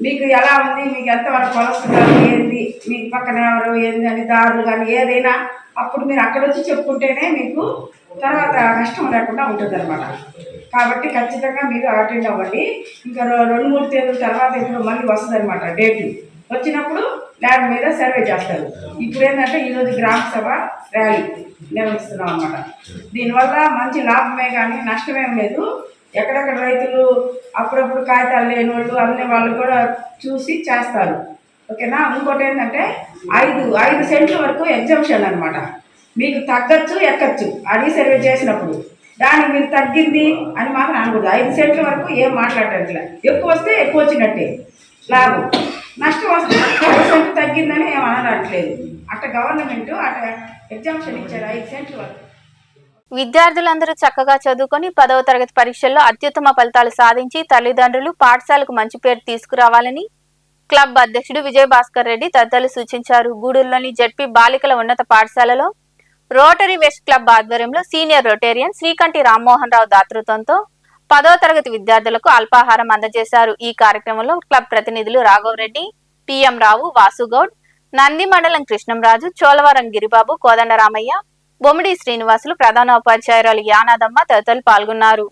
Speaker 9: మీకు ఎలా ఉంది, మీకు ఎంతవరకు కొలుస్తున్నారు, ఏంది, మీకు పక్కన ఎవరు ఏంది అని దారులు కానీ ఏదైనా అప్పుడు మీరు అక్కడ వచ్చి చెప్పుకుంటేనే మీకు తర్వాత కష్టం లేకుండా ఉంటుంది అనమాట. కాబట్టి ఖచ్చితంగా మీరు అటెండ్ అవ్వండి. ఇంకా 2-3 తేదీల తర్వాత ఇప్పుడు మళ్ళీ వస్తుంది అనమాట డేట్. వచ్చినప్పుడు ల్యాండ్ మీద సర్వే చేస్తారు. ఇప్పుడు ఏంటంటే ఈరోజు గ్రామ సభ ర్యాలీ నిర్వహిస్తున్నాం అనమాట. దీనివల్ల మంచి లాభమే కానీ నష్టమేం లేదు. ఎక్కడెక్కడ రైతులు అప్పుడప్పుడు కాగితాలు లేని వాళ్ళు అన్ని వాళ్ళు కూడా చూసి చేస్తారు. ఓకేనా? ఇంకోటి ఏంటంటే 5 సెంట్ల వరకు ఎగ్జంప్షన్ అనమాట. మీకు తగ్గచ్చు ఎక్కచ్చు అది సర్వే చేసినప్పుడు. దానికి మీరు తగ్గింది అని మాత్రం అనకూడదు. 5 సెంట్ల వరకు ఏం మాట్లాడట్లే. ఎక్కువ వస్తే ఎక్కువ వచ్చినట్టే లాభం, నష్టం వస్తే 1 సెంట్ తగ్గిందని ఏం అనట్లేదు. అట్ట గవర్నమెంట్ అట్ట ఎగ్జామ్షన్ ఇచ్చారు 5 సెంట్ల వరకు.
Speaker 1: విద్యార్థులందరూ చక్కగా చదువుకొని 10వ తరగతి పరీక్షల్లో అత్యుత్తమ ఫలితాలు సాధించి తల్లిదండ్రులు పాఠశాలకు మంచి పేరు తీసుకురావాలని క్లబ్ అధ్యక్షుడు విజయభాస్కర్ రెడ్డి తదితరులు సూచించారు. గూడూరులోని జెడ్పీ బాలికల ఉన్నత పాఠశాలలో రోటరీ వెస్ట్ క్లబ్ ఆధ్వర్యంలో సీనియర్ రొటేరియన్ శ్రీకంఠి రామ్మోహన్ రావు దాతృత్వంతో 10వ తరగతి విద్యార్థులకు అల్పాహారం అందజేశారు. ఈ కార్యక్రమంలో క్లబ్ ప్రతినిధులు రాఘవరెడ్డి, పిఎం రావు, వాసుగౌడ్, నంది మండలం కృష్ణంరాజు, చోలవరం గిరిబాబు, కోదండరామయ్య, బొమ్మిడి శ్రీనివాసులు, ప్రధానోపాధ్యాయురాలు యానాదమ్మ తదితరులు పాల్గొన్నారు.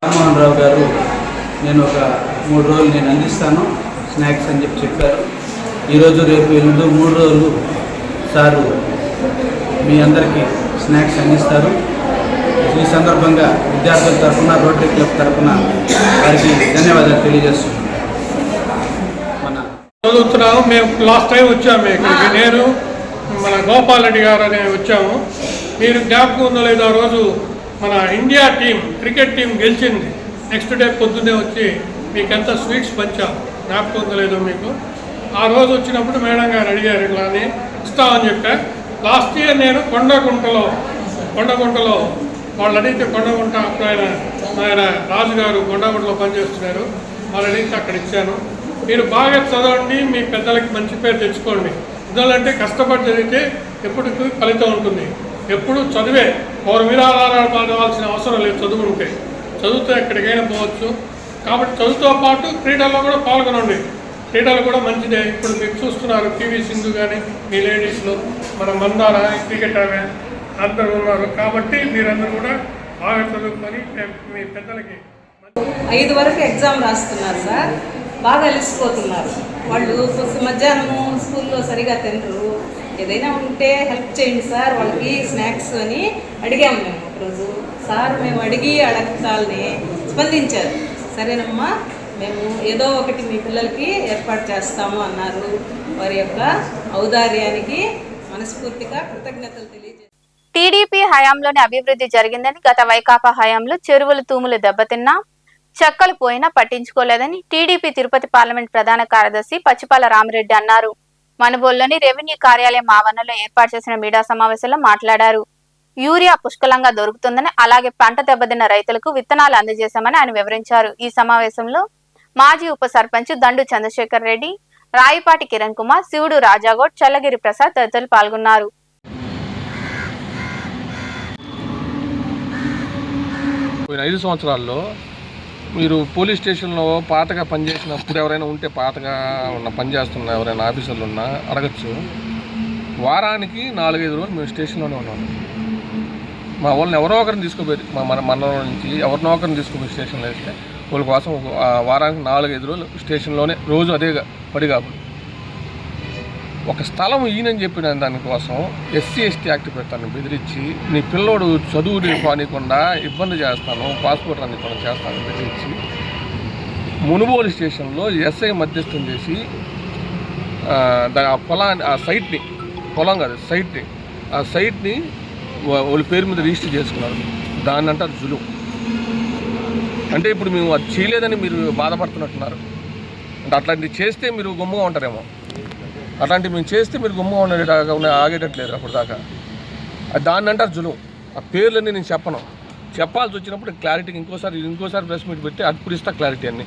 Speaker 3: రామ్మోహన్ రావు గారు నేను ఒక 3 రోజులు నేను అందిస్తాను స్నాక్స్ అని చెప్పారు. ఈరోజు రేపు ఎల్లుండి 3 రోజులు సారు మీ అందరికీ స్నాక్స్ అందిస్తారు. ఈ సందర్భంగా విద్యార్థుల తరఫున, రోటరీ క్లబ్ తరఫున వారికి ధన్యవాదాలు తెలియజేస్తున్నాను.
Speaker 10: చదువుతున్నాము. మేము లాస్ట్ టైం వచ్చాము ఇక్కడికి, నేను మన గోపాల్ రెడ్డి గారు అనే వచ్చాము. మీరు జ్ఞాపకం ఉందో లేదో, ఆ రోజు మన ఇండియా టీం, క్రికెట్ టీం గెలిచింది. నెక్స్ట్ డే పొద్దున్నే వచ్చి మీకెంత స్వీట్స్ పంచాము, జ్ఞాపకం ఉందో లేదో మీకు. ఆ రోజు వచ్చినప్పుడు మేడం గారు అడిగారు ఇట్లా అని, ఇస్తామని చెప్పా. లాస్ట్ ఇయర్ నేను కొండగుంటలో వాళ్ళు అడిగితే, కొండగుంట అప్పుడు ఆయన రాజుగారు కొండగుంటలో పనిచేస్తున్నారు, వాళ్ళు అడిగితే అక్కడ ఇచ్చాను. మీరు బాగా చదవండి, మీ పెద్దలకి మంచి పేరు తెచ్చుకోండి. ఎందుకంటే కష్టపడి చదివితే ఎప్పటికీ ఫలితం ఉంటుంది. ఎప్పుడు చదివే ఎవరి మీద ఆధారపడవలసిన అవసరం లేదు. చదువుంటే చదువుతో ఎక్కడికైనా పోవచ్చు. కాబట్టి చదువుతో పాటు క్రీడల్లో కూడా పాల్గొనండి. క్రీడలు కూడా మంచిదే. ఇప్పుడు మీరు చూస్తున్నారు, పివి సింధు కానీ మీ లేడీస్లో, మన మందార క్రికెట్ ఆమె అందరూ ఉన్నారు. కాబట్టి మీరందరూ కూడా బాగా చదువుకొని మీ పెద్దలకి
Speaker 11: 5 వరకు ఎగ్జామ్ రాస్తున్నారు సార్. బాగా అలసిపోతున్నారు వాళ్ళు. మధ్యాహ్నము స్కూల్లో సరిగా తినరు. ఏదైనా ఉంటే హెల్ప్ చేయండి సార్ వాళ్ళకి స్నాక్స్ అని అడిగాము మేము ఒకరోజు. సార్ మేము అడగటాలని స్పందించారు. సరేనమ్మా, మేము ఏదో ఒకటి మీ పిల్లలకి ఏర్పాటు చేస్తాము అన్నారు. వారి యొక్క ఔదార్యానికి మనస్ఫూర్తిగా కృతజ్ఞతలు తెలియజేస్తారు.
Speaker 1: టీడీపీ హయాంలోనే అభివృద్ధి జరిగిందని, గత వైకాపా హయాంలో చెరువులు తూములు దెబ్బతిన్నా, చెక్కలు పోయినా పట్టించుకోలేదని టీడీపీ తిరుపతి పార్లమెంట్ ప్రధాన కార్యదర్శి పచ్చిపాల రామిరెడ్డి అన్నారు. మనుబోలులోని రెవెన్యూ కార్యాలయం ఆవరణలో ఏర్పాటు చేసిన మీడియా సమావేశంలో మాట్లాడారు. యూరియా పుష్కలంగా దొరుకుతుందని, అలాగే పంట దెబ్బతిన్న రైతులకు విత్తనాలు అందజేశామని ఆయన వివరించారు. ఈ సమావేశంలో మాజీ ఉప సర్పంచ్ దండు చంద్రశేఖర్ రెడ్డి, రాయిపాటి కిరణ్ కుమార్, శివుడు రాజాగౌడ్, చల్లగిరి ప్రసాద్ తదితరులు పాల్గొన్నారు.
Speaker 12: పోయిన 5 సంవత్సరాల్లో మీరు పోలీస్ స్టేషన్లో పాతగా పనిచేసినప్పుడు ఎవరైనా ఉంటే, పాతగా పనిచేస్తున్న ఎవరైనా ఆఫీసర్లు ఉన్నా అడగచ్చు. వారానికి 4-5 రోజులు మేము స్టేషన్లోనే ఉన్నాము. మా వాళ్ళని ఎవరో ఒకరిని తీసుకుపోయి, మన నుంచి ఎవరినో ఒకరిని తీసుకుపోయి స్టేషన్లో వేస్తే వాళ్ళ కోసం వారానికి 4-5 రోజులు స్టేషన్లోనే, రోజు అదే పడి. కాబట్టి ఒక స్థలం ఈయనని చెప్పిన దానికోసం SC/ST యాక్ట్ పెడతాను బెదిరించి, నీ పిల్లోడు చదువు రానికుండా ఇబ్బంది చేస్తాను, పాస్పోర్ట్ రానికుండా చేస్తాను బెదిరించి మునుగోలు స్టేషన్లో SI మధ్యస్థం చేసి ఆ సైట్ని, పొలం కాదు సైట్ని, ఆ సైట్ని వాళ్ళ పేరు మీద రిజిస్టర్ చేసుకున్నారు. దాన్ని అంటారు జులుం. అంటే ఇప్పుడు మేము అది చేయలేదని మీరు బాధపడుతున్నట్టున్నారు. అంటే అట్లాంటివి చేస్తే మీరు గమ్ముగా ఉంటారేమో. అట్లాంటివి మేము చేస్తే మీరు గుమ్మగా ఉండేలాగా ఆగేటట్లేదు అప్పుడు దాకా. దాన్ని అంటారు జులుం. ఆ పేర్లన్నీ నేను చెప్పాల్సి వచ్చినప్పుడు క్లారిటీకి ఇంకోసారి ప్రెస్ మీట్ పెట్టి అప్పుడు ఇస్తా క్లారిటీ అన్ని.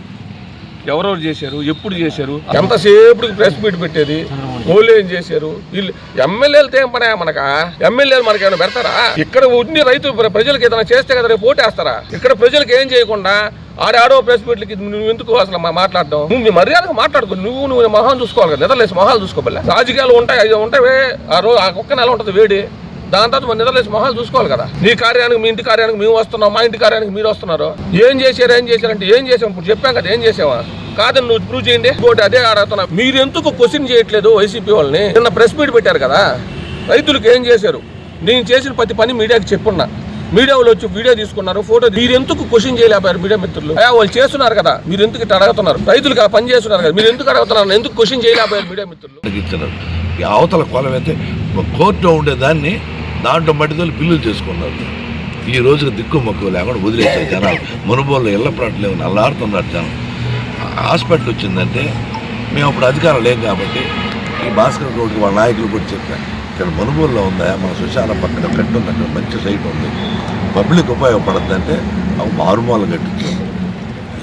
Speaker 12: ఎవరెవరు చేశారు, ఎప్పుడు చేశారు, ఎంతసేపుడికి ప్రెస్ మీట్ పెట్టేది, వాళ్ళు ఏం చేశారు. వీళ్ళు ఎమ్మెల్యేలతో ఏం పడా మనకా? ఎమ్మెల్యేలు మనకేమైనా పెడతారా? ఇక్కడ ఉండి రైతులు ప్రజలకు ఏదైనా చేస్తే కదా రేపు ఓటేస్తారా? ఇక్కడ ప్రజలకు ఏం చేయకుండా ఆడో ప్రెస్ మీట్లకి నువ్వు ఎందుకు అసలు మాట్లాడడం? నువ్వు మర్యాదగా మాట్లాడుకో. నువ్వు మొహం చూసుకోవాలి కదా, నిద్రలేసి మొహాలు చూసుకోబల్ల. రాజకీయాలు ఉంటాయి ఆ రోజు ఆ ఒక్క నెల ఉంటుంది వేడి. దాని తర్వాత నిద్రలేసి మొహాలు చూసుకోవాలి కదా. నీ కార్యానికి, మీ ఇంటి కార్యానికి మేము వస్తున్నాం, మా ఇంటి కార్యానికి మీరు వస్తున్నారు. ఏం చేశారంటే ఏం చేసాం? ఇప్పుడు చెప్పాం కదా ఏం చేసావా కాదని నువ్వు ప్రూవ్ చేయండి. ఇంకోటి అదే ఆడుతున్నా, మీరు ఎందుకు క్వశ్చన్ చేయట్లేదు వైసీపీ వాళ్ళని? నిన్న ప్రెస్ మీట్ పెట్టారు కదా, రైతులకు ఏం చేశారు? నేను చేసిన ప్రతి పని మీడియాకి చెప్పున్నా. మీడియా వాళ్ళు వచ్చి వీడియో తీసుకున్నారు, ఫోటో. మీరు ఎందుకు క్వశ్చన్ చేయలేకపోయారు మీడియా మిత్రులు? వాళ్ళు చేస్తున్నారు కదా, మీరు ఎందుకు ఇట్లా అడుగుతున్నారు? రైతులకు పని చేస్తున్నారు కదా, మీరు ఎందుకు అడుగుతున్నారు? ఎందుకు క్వశ్చన్ చేయలేకపోయారు మీడియా మిత్రులు?
Speaker 13: అవతల కొలమైతే కోర్టులో ఉండేదాన్ని దాంట్లో మట్టితో బిల్లులు చేసుకున్నారు. ఈ రోజుకి దిక్కు మొక్కు లేకుండా వదిలేసారు జనాలు. మునుబోళ్ళు ఇళ్ల ప్లాట్లు లేవు, నల్లాడుతున్నారు జనం. హాస్పిటల్ వచ్చిందంటే మేము అప్పుడు అధికారం లేం కాబట్టి ఈ భాస్కర్ గౌడ్కి వాళ్ళ నాయకులు కూడా చెప్పాను, ఇక్కడ మునుబోల్లో ఉందా మా శ్మశాన పక్కన కట్టుంది, అక్కడ మంచి సైట్ ఉంది, పబ్లిక్ ఉపయోగపడుతుందంటే అవి మారుమూల కట్టించాం.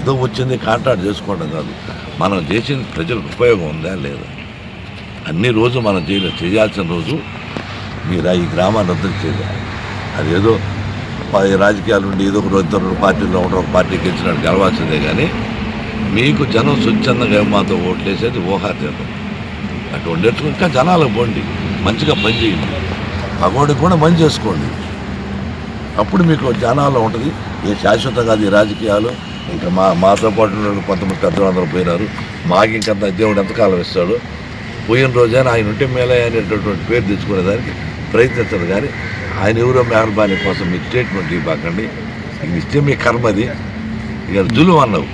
Speaker 13: ఏదో వచ్చింది కాంట్రాక్ట్ చేసుకోవడం కాదు, మనం చేసిన ప్రజలకు ఉపయోగం ఉందా లేదా? అన్ని రోజు మనం చేయాల్సిన రోజు మీరు ఈ గ్రామాన్ని వద్దకు చేయాలి. అదేదో రాజకీయాలు నుండి ఏదో ఒక ఇద్దరు పార్టీలో ఉండరు, ఒక పార్టీ గెలిచినట్టు గెలవాల్సిందే. కానీ మీకు జనం స్వచ్ఛందంగా మాతో ఓట్లేసేది ఊహాతీతం. అటు నేర్చుకుని ఇంకా జనాలకు పోండి, మంచిగా పని చేయండి, పగోడికి కూడా మంచి చేసుకోండి. అప్పుడు మీకు జనాల్లో ఉంటుంది. ఏ శాశ్వతంగా అది రాజకీయాలు. ఇంకా మాతో పాటు కొంతమంది పెద్దలందరూ పోయినారు. మాకు ఇంకంత దేవుడు ఎంతకాలం ఇస్తాడు. పోయిన రోజైనా ఆయన ఉంటే మేలే అనేటటువంటి పేరు తెచ్చుకునేదానికి ప్రయత్నిస్తారు. కానీ ఆయన ఎవరో మెహర్బానీ కోసం మీకు స్టేట్మెంట్ ఇవ్వకండి. ఇది ఇస్తే మీ కర్మది. ఇక జులుం అన్నావు.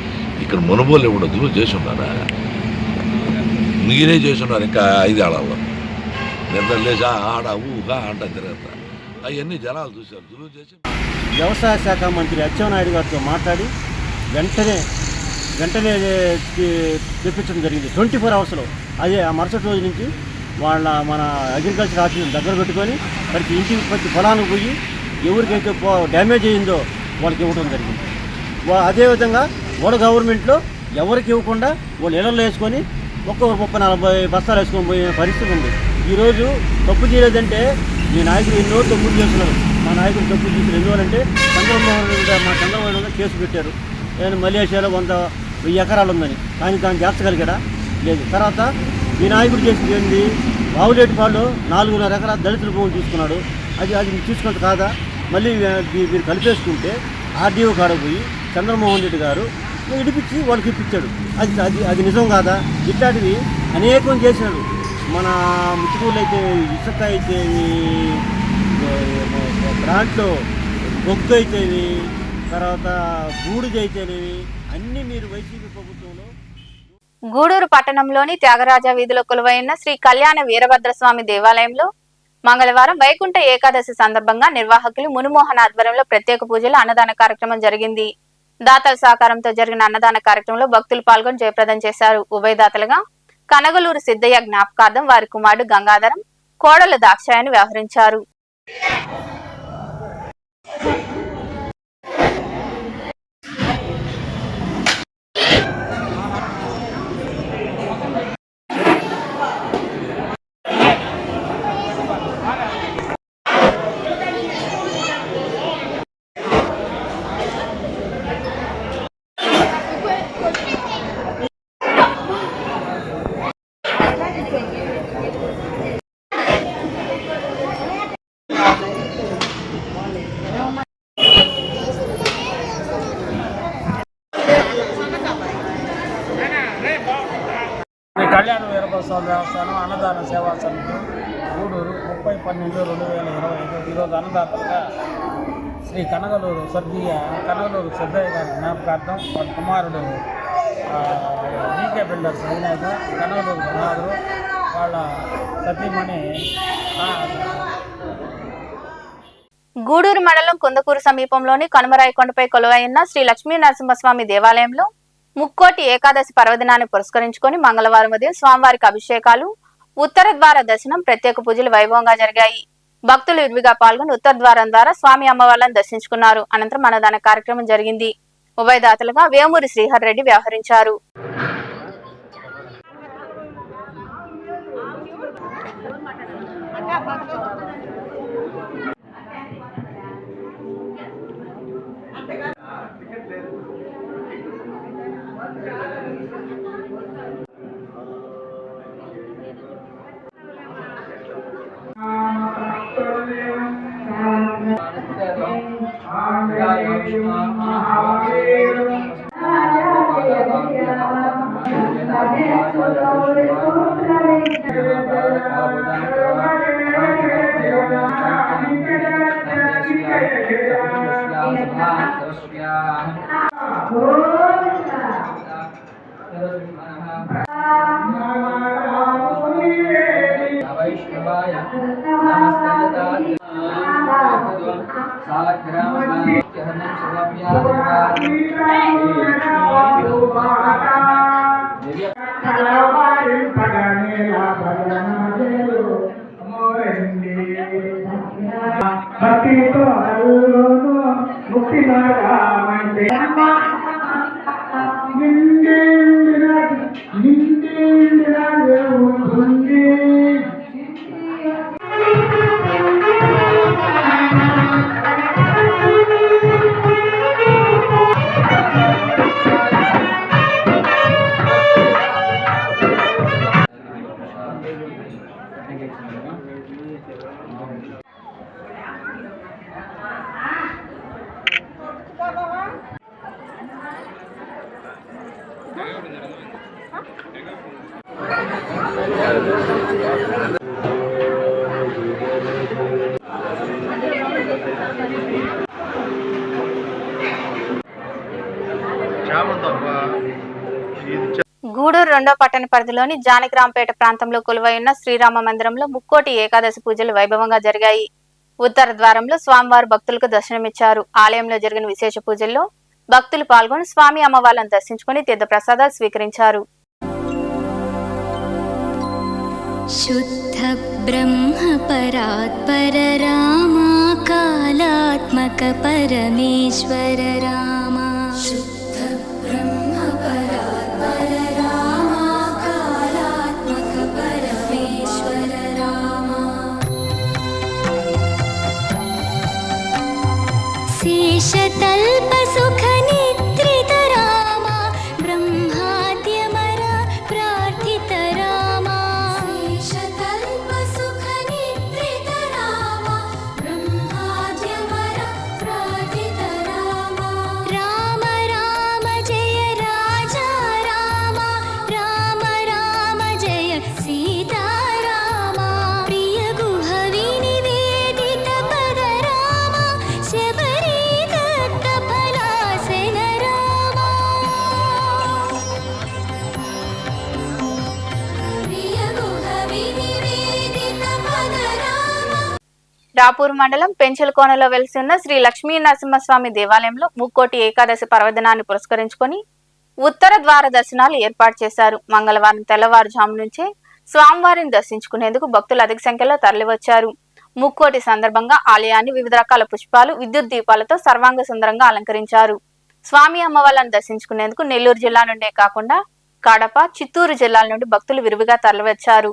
Speaker 13: ఇక్కడ మునుబోలు ఇవ్వడం జులుం చేసి ఉన్నారా? మీరే చేసి ఉన్నారు. ఇంకా 5 ఏళ్లలో నిద్ర లేచి ఆడ ఊగా ఆట తిరగతా అవన్నీ జనాలు చూశారు. జులుం చేసి
Speaker 14: వ్యవసాయ శాఖ మంత్రి అచ్చెన్నాయుడు గారితో మాట్లాడి వెంటనే తెప్పించడం జరిగింది 24 అవర్స్లో. అదే ఆ మరుసటి రోజు నుంచి మన అగ్రికల్చర్ ఆఫీస్ దగ్గర పెట్టుకొని ప్రతి పొలానికి పోయి ఎవరికైతే డ్యామేజ్ అయ్యిందో వాళ్ళకి ఇవ్వడం జరిగింది. అదేవిధంగా వాళ్ళ గవర్నమెంట్లో ఎవరికి ఇవ్వకుండా వాళ్ళు ఇళ్లలో వేసుకొని ఒక్కొక్క 30-40 బస్తాలు వేసుకొని పోయే పరిస్థితి ఉంది. ఈరోజు తప్పు చేయలేదంటే మీ నాయకులు ఎన్నో తప్పులు చేస్తున్నారు. మా నాయకులు తప్పులు చేస్తున్నారు. ఎందువల్లంటే చంద్రబాబు నాయుడు కేసు పెట్టారు. నేను మలేషియాలో 100,000 ఎకరాలు ఉందని. కానీ దాన్ని చేర్చగలిగాడా? లేదు. తర్వాత మీ నాయకుడు చేసింది ఏంటి? బావులేటిపాడులో 4.5 ఎకరాల దళితుల భూములు తీసుకున్నాడు. అది తీసుకుంటే కాదా? మళ్ళీ మీరు కలిపేసుకుంటే ఆర్డీఓ కాడ పోయి చంద్రమోహన్ రెడ్డి గారు ఇడిపించి వాళ్ళకి ఇప్పించాడు. అది నిజం కాదా? ఇట్లాంటివి అనేకం చేశారు. మన ముచ్చుకూళ్ళు అయితే, ఇసుక అయితేవి, దాంట్లో బొగ్గు అయితేవి, తర్వాత బూడిద అయితేనేవి అన్నీ మీరు వైసీపీ ప్రభుత్వంలో.
Speaker 1: గూడూరు పట్టణంలోని త్యాగరాజ వీధిలో కొలువైన శ్రీ కళ్యాణ వీరభద్రస్వామి దేవాలయంలో మంగళవారం వైకుంఠ ఏకాదశి సందర్భంగా నిర్వాహకులు మునుమోహన్ ఆధ్వర్యంలో ప్రత్యేక పూజలు అన్నదాన కార్యక్రమం జరిగింది. దాతల సహకారంతో జరిగిన అన్నదాన కార్యక్రమంలో భక్తులు పాల్గొని జయప్రదం చేశారు. ఉభయదాతలుగా కనగలూరు సిద్ధయ్య జ్ఞాపకార్థం వారి కుమారుడు గంగాధరం, కోడలు దాక్షాయని వ్యవహరించారు.
Speaker 14: కళ్యాణ వీరభద్రస్వామి దేవస్థానం అన్నదాన సేవా సమితి గూడూరు 30/12/2025 ఈరోజు అన్నదాతలుగా శ్రీ కనగలూరు సిద్ధయ్య గారి జ్ఞాపకార్థం వాళ్ళ కుమారుడు జీకే బిల్డర్స్ అధినేత కనగలూరు గంగాధరు వాళ్ళ సతీమణి.
Speaker 1: గూడూరు మండలం కుందకూరు సమీపంలోని కనుమరాయికొండపై కొలువైన శ్రీ లక్ష్మీ నరసింహస్వామి దేవాలయంలో ముక్కోటి ఏకాదశి పర్వదినాన్ని పురస్కరించుకొని మంగళవారం ఉదయం స్వామివారికి అభిషేకాలు, ఉత్తర ద్వార దర్శనం, ప్రత్యేక పూజలు వైభవంగా జరిగాయి. భక్తులు ఇరువిగా పాల్గొని ఉత్తర ద్వారం ద్వారా స్వామి అమ్మవార్లను దర్శించుకున్నారు. అనంతరం అన్నదాన కార్యక్రమం జరిగింది. ఉభయదాతలుగా వేమూరి శ్రీహర్ రెడ్డి వ్యవహరించారు. గూడూరు 2వ పట్టణ పరిధిలోని జానకిరాంపేట ప్రాంతంలో కొలువై ఉన్న శ్రీరామ మందిరంలో ముక్కోటి ఏకాదశి పూజలు వైభవంగా జరిగాయి. ఉత్తర ద్వారంలో స్వామివారు భక్తులకు దర్శనమిచ్చారు. ఆలయంలో జరిగిన విశేష పూజల్లో భక్తులు పాల్గొని స్వామి అమ్మవార్లను దర్శించుకుని తీర్థ ప్రసాదాలు స్వీకరించారు.
Speaker 15: శుద్ధ బ్రహ్మ పరాత్పర రామ కాలాత్మక పరమేశ్వర రామ శుద్ధ బ్రహ్మ పరాత్పర రామ కాలాత్మక పరమేశ్వర రామ శేషతల్ప సుఖ నిద్రిత రామ బ్రహ్మాద్యమర ప్రార్థిత రామ శేషతల్ప సుఖ నిద్రిత రామ బ్రహ్మాద్యమర ప్రార్థిత రామ రామ రామ జయ రాజా రామ రామ రామ జయ సీతా రామ ప్రియ గుహ వినివేదిత పద రామ శబరి దత్త ఫలాసన రామ ప్రియ గుహ వినివేదిత పద రామ.
Speaker 1: రాపూర్ మండలం పెంచలకోనలో వెలిసి ఉన్న శ్రీ లక్ష్మీ నరసింహస్వామి దేవాలయంలో ముక్కోటి ఏకాదశి పర్వదినాన్ని పురస్కరించుకొని ఉత్తర ద్వార దర్శనాలు ఏర్పాటు చేశారు. మంగళవారం తెల్లవారుజాము నుంచే స్వామివారిని దర్శించుకునేందుకు భక్తులు అధిక సంఖ్యలో తరలివచ్చారు. ముక్కోటి సందర్భంగా ఆలయాన్ని వివిధ రకాల పుష్పాలు, విద్యుత్ దీపాలతో సర్వాంగ సుందరంగా అలంకరించారు. స్వామి అమ్మవార్లను దర్శించుకునేందుకు నెల్లూరు జిల్లా నుండే కాకుండా కడప, చిత్తూరు జిల్లాల నుండి భక్తులు విరివిగా తరలివచ్చారు.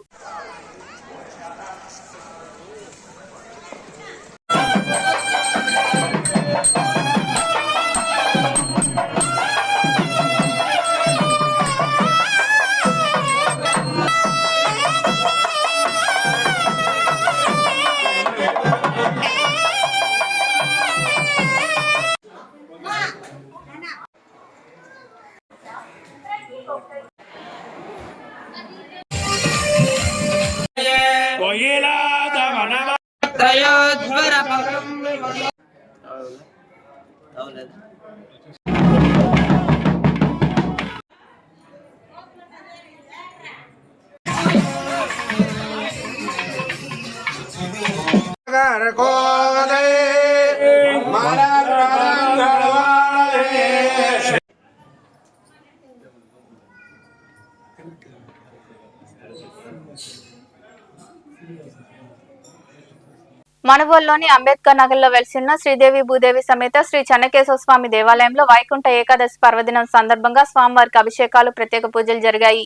Speaker 1: మనుబోలులోని అంబేద్కర్ నగర్ లో వెలిసిన శ్రీదేవి భూదేవి సమేత శ్రీ చెన్నకేశవ స్వామి దేవాలయంలో వైకుంఠ ఏకాదశి పర్వదినం సందర్భంగా స్వామివారికి అభిషేకాలు, ప్రత్యేక పూజలు జరిగాయి.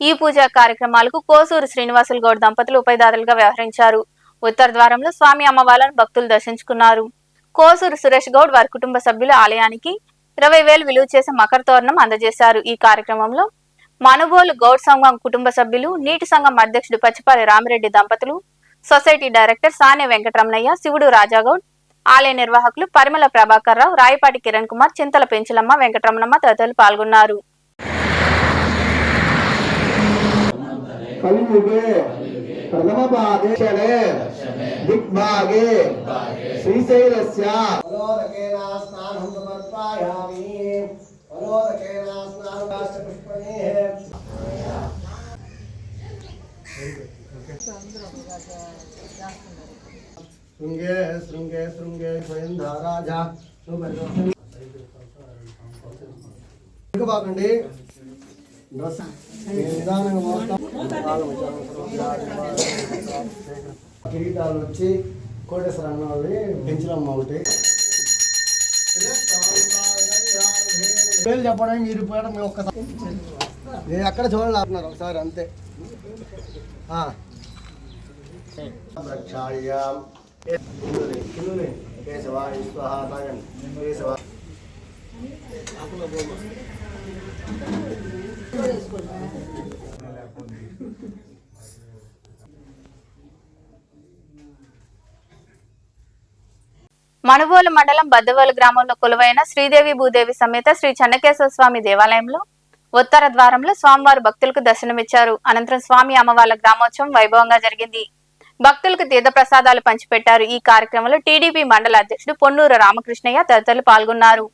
Speaker 1: ఈ పూజా కార్యక్రమాలకు కోసూరు శ్రీనివాసులు గౌడ్ దంపతులు ఉపాధిదారులుగా వ్యవహరించారు. ఉత్తర ద్వారంలో స్వామి అమ్మవార్లను భక్తులు దర్శించుకున్నారు. కోసూరు సురేష్ గౌడ్ వారి కుటుంబ సభ్యులు ఆలయానికి 20,000 విలువ చేసే మకర తోరణం అందజేశారు. ఈ కార్యక్రమంలో మనుబోలు గౌడ్ సంఘం కుటుంబ సభ్యులు, నీటి సంఘం అధ్యక్షుడు పచ్చిపాలి రామిరెడ్డి దంపతులు, సొసైటీ డైరెక్టర్ సానే వెంకటరమణయ్య, శివుడు రాజాగౌడ్, ఆలయ నిర్వాహకులు పరిమళ ప్రభాకర్ రావు, రాయపాటి కిరణ్ కుమార్, చింతల పెంచలమ్మ, వెంకటరమణమ్మ తదితరులు పాల్గొన్నారు.
Speaker 8: ప్రథమ పాదే దిగ్భాగే శ్రీశైలస్య అవలోదకేన స్నానం సమర్పయామి అవలోదకేన స్నానం పుష్పణే శృంగే శృంగే శృంగే స్వయం రాజా బాగుండి కిరీటాలు వచ్చి కోటేశ్వర అన్న వాళ్ళని పెంచలమ్మ ఒకటి పేరు చెప్పడం మీరు పోయడం మేము ఒక్కసారి నేను అక్కడ చూడాలన్నారు ఒకసారి అంతే. కేశవ విశ్వ కేశవ
Speaker 1: మనుబోలు మండలం బద్దవోలు గ్రామంలో కొలువైన శ్రీదేవి భూదేవి సమేత శ్రీ చెన్నకేశవ స్వామి దేవాలయంలో ఉత్తర ద్వారంలో స్వామివారు భక్తులకు దర్శనమిచ్చారు. అనంతరం స్వామి అమ్మవార్ల గ్రామోత్సవం వైభవంగా జరిగింది. భక్తులకు తీర్థ ప్రసాదాలు పంచిపెట్టారు. ఈ కార్యక్రమంలో టీడీపీ మండల అధ్యక్షుడు పొన్నూరు రామకృష్ణయ్య తదితరులు పాల్గొన్నారు.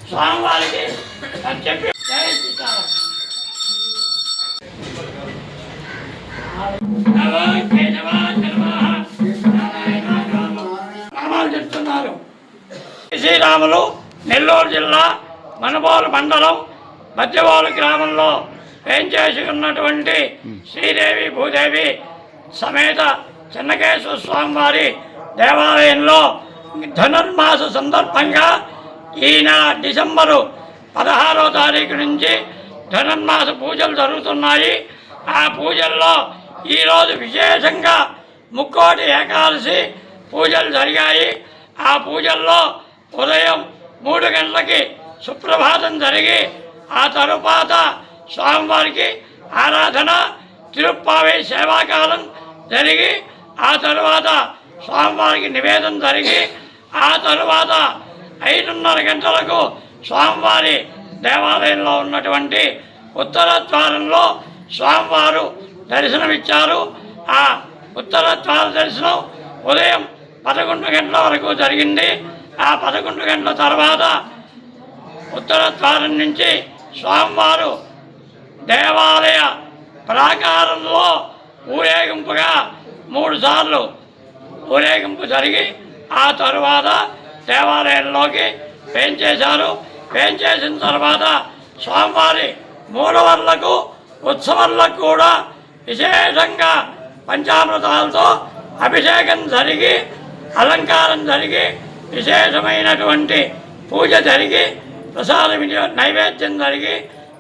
Speaker 16: స్వామివారికి చెప్పి నామాలు చెప్తున్నారు. శ్రీరాములు నెల్లూరు జిల్లా మనబోలు మండలం మధ్యవోలు గ్రామంలో వేంచేసి ఉన్నటువంటి శ్రీదేవి భూదేవి సమేత చెన్నకేశ్వర స్వామివారి దేవాలయంలో ధనుర్మాస సందర్భంగా ఈయన డిసెంబరు 16వ తారీఖు నుంచి ధనుర్మాస పూజలు జరుగుతున్నాయి. ఆ పూజల్లో ఈరోజు విశేషంగా ముక్కోటి ఏకాదశి పూజలు జరిగాయి. ఆ పూజల్లో ఉదయం 3 గంటలకి సుప్రభాతం జరిగి ఆ తరువాత స్వామివారికి ఆరాధన తిరుప్పావే సేవాకాలం జరిగి ఆ తరువాత స్వామివారికి నివేదన జరిగి ఆ తరువాత 5:30 గంటలకు స్వామివారి దేవాలయంలో ఉన్నటువంటి ఉత్తర ద్వారంలో స్వామివారు దర్శనమిచ్చారు. ఆ ఉత్తర ద్వార దర్శనం ఉదయం 11 గంటల వరకు జరిగింది. ఆ 11 గంటల తర్వాత ఉత్తర ద్వారం నుంచి స్వామివారు దేవాలయ ప్రాకారంలో ఊరేగింపుగా 3 సార్లు ఊరేగింపు జరిగి ఆ తరువాత దేవాలయంలోకి వేంచేశారు. వేంచేసిన తర్వాత స్వామివారి మూలవర్లకు ఉత్సవాలకు కూడా విశేషంగా పంచామృతాలతో అభిషేకం జరిగి అలంకారం జరిగి విశేషమైనటువంటి పూజ జరిగి ప్రసాద నైవేద్యం జరిగి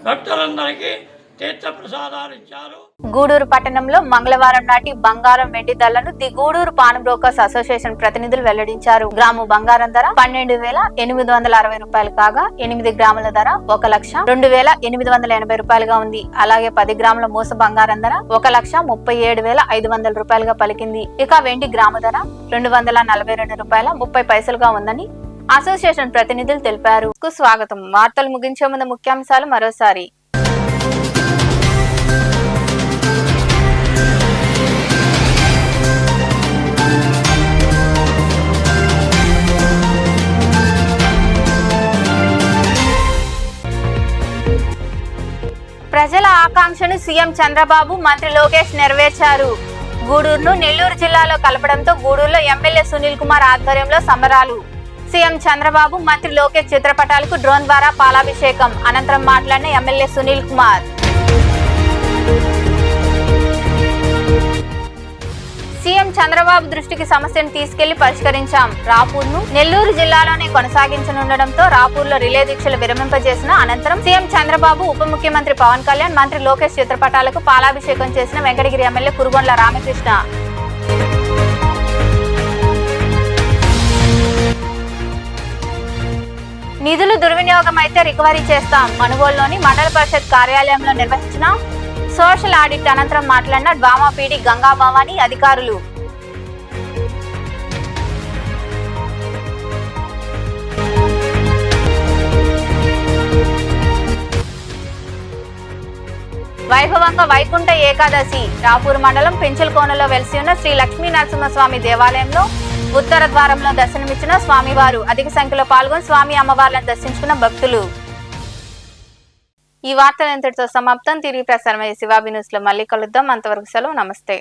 Speaker 16: భక్తులందరికీ తీర్థ ప్రసాదాలు ఇచ్చారు.
Speaker 1: గూడూరు పట్టణంలో మంగళవారం నాటి బంగారం వెండి ధరలను the Gudur pawn brokers association ప్రతినిధులు వెల్లడించారు. గ్రాము బంగారం ధర 12,860 రూపాయలు కాగా 8 గ్రాముల ధర 1,02,880 రూపాయలుగా ఉంది. అలాగే 10 గ్రాముల మూస బంగారం ధర 1,37,500 రూపాయలుగా పలికింది. ఇక వెండి గ్రాము ధర 242 రూపాయల 30 పైసలుగా ఉందని అసోసియేషన్ ప్రతినిధులు తెలిపారు. స్వాగతం. వార్తలు ముగించే ముందు ముఖ్యాంశాలు మరోసారి. ప్రజల ఆకాంక్షను సీఎం చంద్రబాబు మంత్రి లోకేష్ నెరవేర్చారు. గూడూరును నెల్లూరు జిల్లాలో కలపడంతో గూడూరులో ఎమ్మెల్యే సునీల్ కుమార్ ఆధ్వర్యంలో సంబరాలు. సీఎం చంద్రబాబు మంత్రి లోకేష్ చిత్రపటాలకు డ్రోన్ ద్వారా పాలాభిషేకం. అనంతరం మాట్లాడిన ఎమ్మెల్యే సునీల్ కుమార్ సీఎం చంద్రబాబు దృష్టికి సమస్యను తీసుకెళ్లి పరిష్కరించాం. రాపూర్ను నెల్లూరు జిల్లాలోనే కొనసాగించనుండడంతో రాపూర్లో రిలే దీక్షలు విరమింపజేసిన అనంతరం సీఎం చంద్రబాబు ఉప ముఖ్యమంత్రి పవన్ కళ్యాణ్ మంత్రి లోకేష్ చిత్రపటాలకు పాలాభిషేకం చేసిన వెంకటగిరి ఎమ్మెల్యే కురుగొండ్ల రామకృష్ణ. నిధులు దుర్వినియోగం అయితే రికవరీ చేస్తాం. మనుగోలులోని మండల పరిషత్ కార్యాలయంలో నిర్వహించిన సోషల్ ఆడిట్ అనంతరం మాట్లాడిన డ్వామా పీడి గంగా భవాని అధికారులు. వైభవంగా వైకుంఠ ఏకాదశి. రాపూర్ మండలం పెంచల్కోనలో వెలిసి ఉన్న శ్రీ లక్ష్మీ నరసింహస్వామి దేవాలయంలో ఉత్తర ద్వారంలో దర్శనమిచ్చిన స్వామివారు అధిక సంఖ్యలో పాల్గొని స్వామి అమ్మవార్లను దర్శించుకున్న భక్తులు. ఈ వార్తలు ఇంతటితో సమాప్తం. తిరిగి ప్రసారమయ్యే శివాబి న్యూస్ లో మళ్ళీ కలుద్దాం. అంతవరకు సెలవు. నమస్తే.